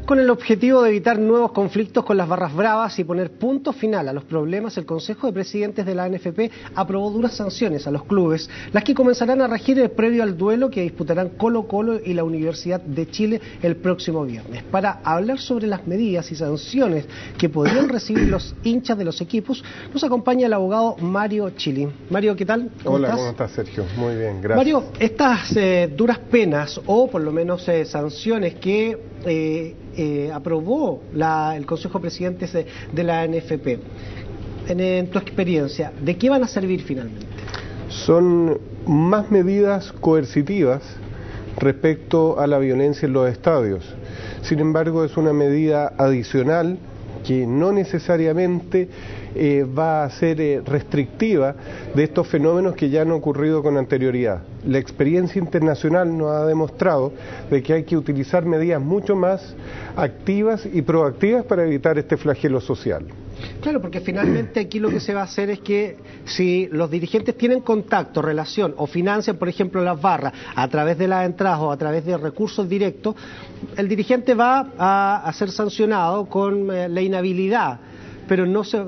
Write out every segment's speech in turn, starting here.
Con el objetivo de evitar nuevos conflictos con las barras bravas y poner punto final a los problemas, el Consejo de Presidentes de la ANFP aprobó duras sanciones a los clubes, las que comenzarán a regir previo al duelo que disputarán Colo-Colo y la Universidad de Chile el próximo viernes. Para hablar sobre las medidas y sanciones que podrían recibir los hinchas de los equipos, nos acompaña el abogado Mario Chili. Mario, ¿qué tal? Hola, ¿cómo estás, Sergio? Muy bien, gracias. Mario, estas duras penas o por lo menos sanciones que aprobó el Consejo de Presidentes de la ANFP, en tu experiencia, ¿de qué van a servir finalmente? Son más medidas coercitivas respecto a la violencia en los estadios. Sin embargo, es una medida adicional que no necesariamente va a ser restrictiva de estos fenómenos que ya han ocurrido con anterioridad. La experiencia internacional nos ha demostrado de que hay que utilizar medidas mucho más activas y proactivas para evitar este flagelo social. Claro, porque finalmente aquí lo que se va a hacer es que si los dirigentes tienen contacto, relación o financian, por ejemplo, las barras a través de las entradas o a través de recursos directos, el dirigente va a ser sancionado con la inhabilidad, pero no se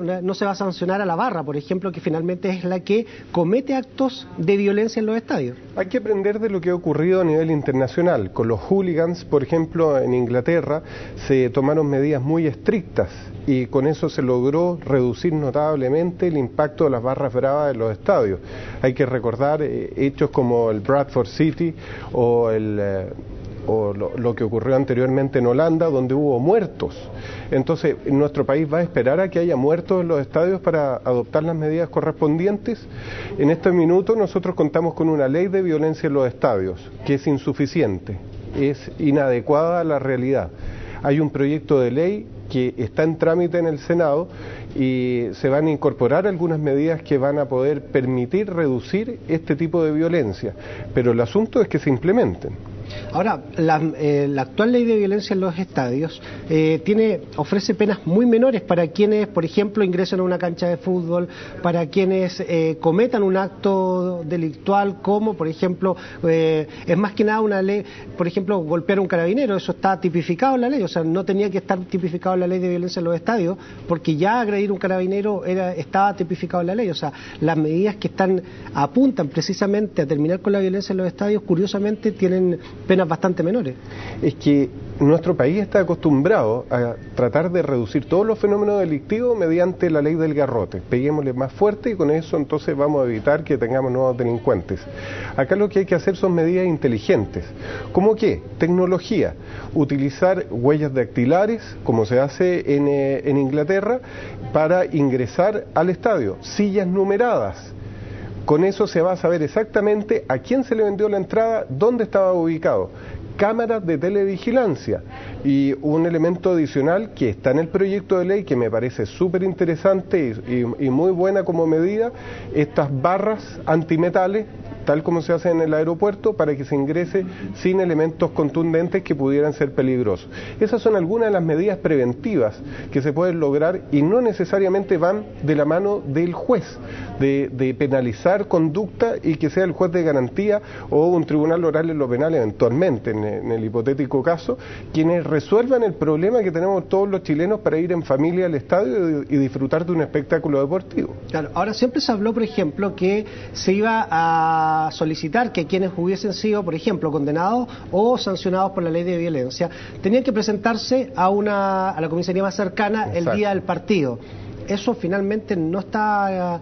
va a sancionar a la barra, por ejemplo, que finalmente es la que comete actos de violencia en los estadios. Hay que aprender de lo que ha ocurrido a nivel internacional. Con los hooligans, por ejemplo, en Inglaterra, se tomaron medidas muy estrictas y con eso se logró reducir notablemente el impacto de las barras bravas en los estadios. Hay que recordar hechos como el Bradford City o lo que ocurrió anteriormente en Holanda, donde hubo muertos. Entonces, nuestro país va a esperar a que haya muertos en los estadios para adoptar las medidas correspondientes. En este minuto nosotros contamos con una ley de violencia en los estadios, que es insuficiente, es inadecuada a la realidad. Hay un proyecto de ley que está en trámite en el Senado y se van a incorporar algunas medidas que van a poder permitir reducir este tipo de violencia, pero el asunto es que se implementen. Ahora, la actual ley de violencia en los estadios ofrece penas muy menores para quienes, por ejemplo, ingresan a una cancha de fútbol, para quienes cometan un acto delictual, como, por ejemplo, es más que nada una ley, por ejemplo, golpear a un carabinero, eso está tipificado en la ley, o sea, no tenía que estar tipificado en la ley de violencia en los estadios, porque ya agredir a un carabinero estaba tipificado en la ley, o sea, las medidas que apuntan precisamente a terminar con la violencia en los estadios, curiosamente, tienen penas bastante menores. Es que nuestro país está acostumbrado a tratar de reducir todos los fenómenos delictivos mediante la ley del garrote. Peguémosle más fuerte y con eso entonces vamos a evitar que tengamos nuevos delincuentes. Acá lo que hay que hacer son medidas inteligentes. ¿Cómo qué? Tecnología. Utilizar huellas dactilares, como se hace en Inglaterra, para ingresar al estadio. Sillas numeradas. Con eso se va a saber exactamente a quién se le vendió la entrada, dónde estaba ubicado. Cámaras de televigilancia y un elemento adicional que está en el proyecto de ley que me parece súper interesante y muy buena como medida, estas barras antimetales, tal como se hace en el aeropuerto, para que se ingrese sin elementos contundentes que pudieran ser peligrosos. Esas son algunas de las medidas preventivas que se pueden lograr y no necesariamente van de la mano del juez, de penalizar conducta y que sea el juez de garantía o un tribunal oral en lo penal eventualmente, en el hipotético caso, quienes resuelvan el problema que tenemos todos los chilenos para ir en familia al estadio y disfrutar de un espectáculo deportivo. Claro, ahora siempre se habló, por ejemplo, que se iba a solicitar que quienes hubiesen sido, por ejemplo, condenados o sancionados por la ley de violencia, tenían que presentarse a la comisaría más cercana. Exacto. El día del partido. Eso finalmente no está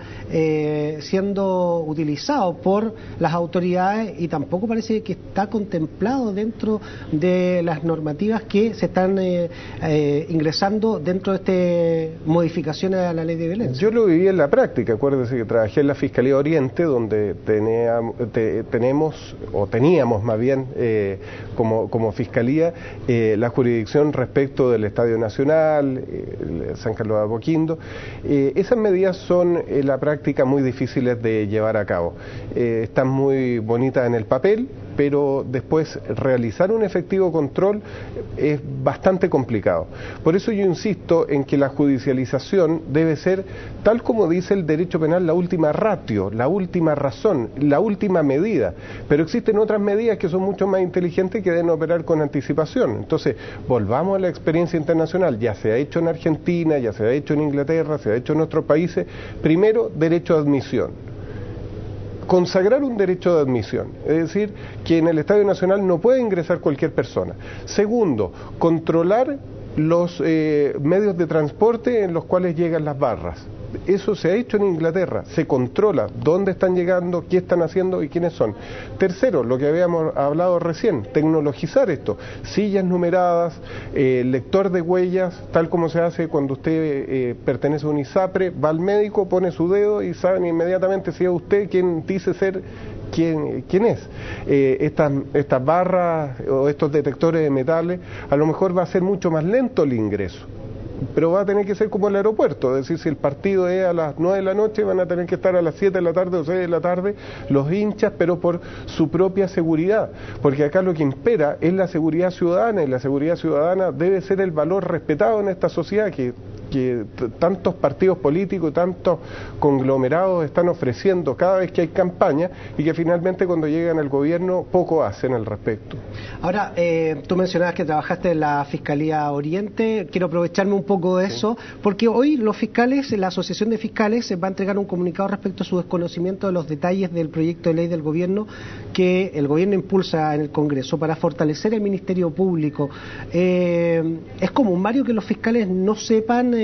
siendo utilizado por las autoridades y tampoco parece que está contemplado dentro de las normativas que se están ingresando dentro de estas modificaciones a la ley de violencia. Yo lo viví en la práctica, acuérdese que trabajé en la Fiscalía Oriente, donde teníamos más bien como Fiscalía la jurisdicción respecto del Estadio Nacional, San Carlos de Apoquindo. Esas medidas son en la práctica muy difíciles de llevar a cabo. Están muy bonitas en el papel, pero después realizar un efectivo control es bastante complicado. Por eso yo insisto en que la judicialización debe ser, tal como dice el derecho penal, la última ratio, la última razón, la última medida. Pero existen otras medidas que son mucho más inteligentes y que deben operar con anticipación. Entonces, volvamos a la experiencia internacional. Ya se ha hecho en Argentina, ya se ha hecho en Inglaterra, se ha hecho en otros países. Primero, derecho de admisión. Consagrar un derecho de admisión, es decir, que en el Estadio Nacional no puede ingresar cualquier persona. Segundo, controlar los medios de transporte en los cuales llegan las barras. Eso se ha hecho en Inglaterra, se controla dónde están llegando, qué están haciendo y quiénes son. Tercero, lo que habíamos hablado recién, tecnologizar esto, sillas numeradas, lector de huellas, tal como se hace cuando usted pertenece a un ISAPRE, va al médico, pone su dedo y saben inmediatamente si es usted quien dice ser quién es. Estas barras o estos detectores de metales, a lo mejor va a ser mucho más lento el ingreso, pero va a tener que ser como el aeropuerto, es decir, si el partido es a las 9 de la noche, van a tener que estar a las 7 de la tarde o 6 de la tarde los hinchas, pero por su propia seguridad, porque acá lo que impera es la seguridad ciudadana, y la seguridad ciudadana debe ser el valor respetado en esta sociedad que tantos partidos políticos, tantos conglomerados están ofreciendo cada vez que hay campaña, y que finalmente cuando llegan al gobierno poco hacen al respecto. Ahora, tú mencionabas que trabajaste en la Fiscalía Oriente, quiero aprovecharme un poco de eso, porque hoy los fiscales, la Asociación de Fiscales, va a entregar un comunicado respecto a su desconocimiento de los detalles del proyecto de ley del gobierno que el gobierno impulsa en el Congreso para fortalecer el Ministerio Público. ¿Es común, Mario, que los fiscales no sepan,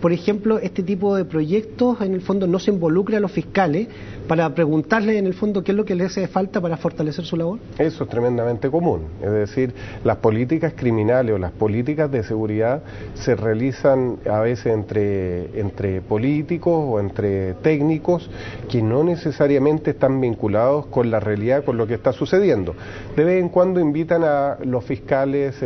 por ejemplo, este tipo de proyectos? En el fondo no se involucra a los fiscales para preguntarles en el fondo qué es lo que les hace falta para fortalecer su labor. Eso es tremendamente común, es decir, las políticas criminales o las políticas de seguridad se realizan a veces entre políticos o entre técnicos que no necesariamente están vinculados con la realidad, con lo que está sucediendo. De vez en cuando invitan a los fiscales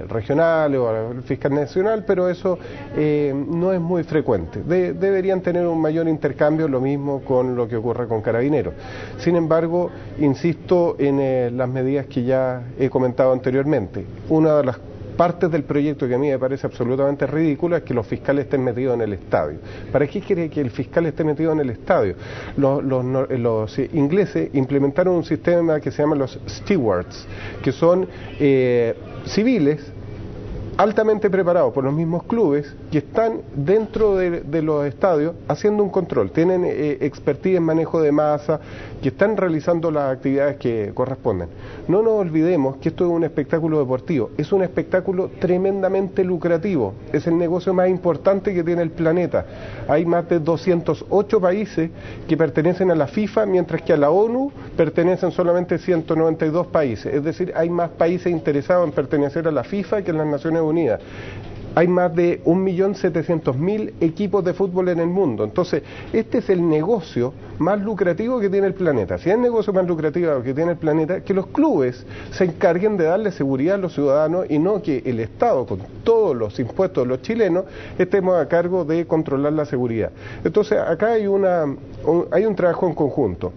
regionales o al fiscal nacional, pero eso no es muy frecuente. Deberían tener un mayor intercambio, lo mismo con lo que ocurre con Carabineros. Sin embargo, insisto en las medidas que ya he comentado anteriormente. Una de las partes del proyecto que a mí me parece absolutamente ridícula es que los fiscales estén metidos en el estadio. ¿Para qué quiere que el fiscal esté metido en el estadio? Los ingleses implementaron un sistema que se llama los stewards, que son civiles altamente preparados por los mismos clubes que están dentro de los estadios haciendo un control, tienen expertise en manejo de masa, que están realizando las actividades que corresponden. No nos olvidemos que esto es un espectáculo deportivo, es un espectáculo tremendamente lucrativo, es el negocio más importante que tiene el planeta. Hay más de 208 países que pertenecen a la FIFA, mientras que a la ONU pertenecen solamente 192 países, es decir, hay más países interesados en pertenecer a la FIFA que en las Naciones Unidas. Hay más de 1.700.000 equipos de fútbol en el mundo. Entonces, este es el negocio más lucrativo que tiene el planeta. Si es el negocio más lucrativo que tiene el planeta, que los clubes se encarguen de darle seguridad a los ciudadanos y no que el Estado, con todos los impuestos de los chilenos, estemos a cargo de controlar la seguridad. Entonces, acá hay un trabajo en conjunto.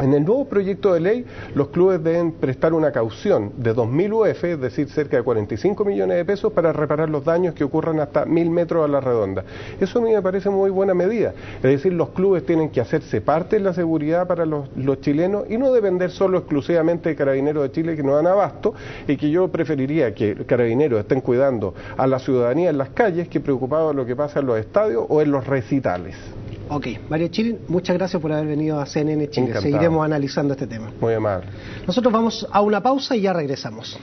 En el nuevo proyecto de ley, los clubes deben prestar una caución de 2.000 UF, es decir, cerca de 45 millones de pesos, para reparar los daños que ocurran hasta 1.000 metros a la redonda. Eso a mí me parece muy buena medida. Es decir, los clubes tienen que hacerse parte de la seguridad para los chilenos y no depender solo exclusivamente de Carabineros de Chile, que no dan abasto, y que yo preferiría que Carabineros estén cuidando a la ciudadanía en las calles que preocupados de lo que pasa en los estadios o en los recitales. Ok, Mario Chilin, muchas gracias por haber venido a CNN Chile. Encantado. Seguiremos analizando este tema. Muy amable. Nosotros vamos a una pausa y ya regresamos.